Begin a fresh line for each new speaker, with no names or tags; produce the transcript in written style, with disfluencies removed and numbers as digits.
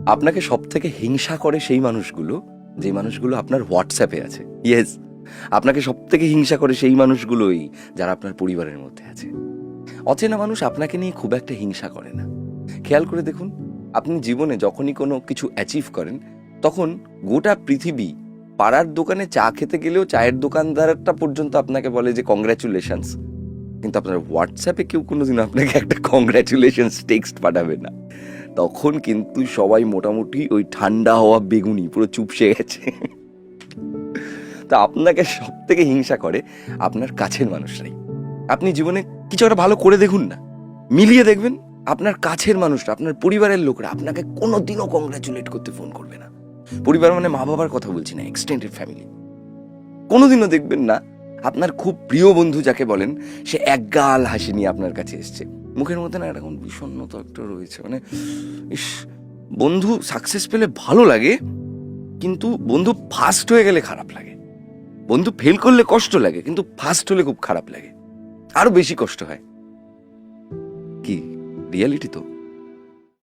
আপনাকে সব থেকে হিংসা করে সেই মানুষগুলো, যে মানুষগুলো আপনার হোয়াটসঅ্যাপে আছে। ইয়েস, আপনাকে সব থেকে হিংসা করে সেই মানুষগুলোই যারা আপনার পরিবারের মধ্যে আছে। অচেনা মানুষ আপনাকে নিয়ে খুব একটা হিংসা করে না। খেয়াল করে দেখুন, আপনি জীবনে যখনই কোনো কিছু অ্যাচিভ করেন, তখন গোটা পৃথিবী পাড়ার দোকানে চা খেতে গেলেও চায়ের দোকানদারটা পর্যন্ত আপনাকে বলে যে কংগ্রাচুলেশনস। কিন্তু আপনার হোয়াটসঅ্যাপে কেউ কোনোদিন আপনাকে একটা কংগ্রাচুলেশনস টেক্সট পাঠাবে না। তখন কিন্তু সবাই মোটামুটি ওই ঠান্ডা হওয়া বেগুনি পুরো চুপসে গেছে। তা আপনাকে সব থেকে হিংসা করে আপনার কাছের মানুষরাই। আপনি জীবনে কিছু একটা ভালো করে দেখুন না, মিলিয়ে দেখবেন আপনার কাছের মানুষরা, আপনার পরিবারের লোকরা আপনাকে কোনোদিনও কংগ্রাচুলেট করতে ফোন করবে না। পরিবার মানে মা বাবার কথা বলছি না, এক্সটেন্ডেড ফ্যামিলি। কোনোদিনও দেখবেন না আপনার খুব প্রিয় বন্ধু যাকে বলেন, সে একগাল হাসি নিয়ে আপনার কাছে এসছে। মুখের মধ্যে না এরকম বিষণ্ণতা একটা রয়েছে, মানে ইস, বন্ধু সাকসেস পেলে ভালো লাগে, কিন্তু বন্ধু ফার্স্ট হয়ে গেলে খারাপ লাগে। বন্ধু ফেল করলে কষ্ট লাগে, কিন্তু ফার্স্ট হলে খুব খারাপ লাগে, আরো বেশি কষ্ট হয়। কি রিয়ালিটি তো।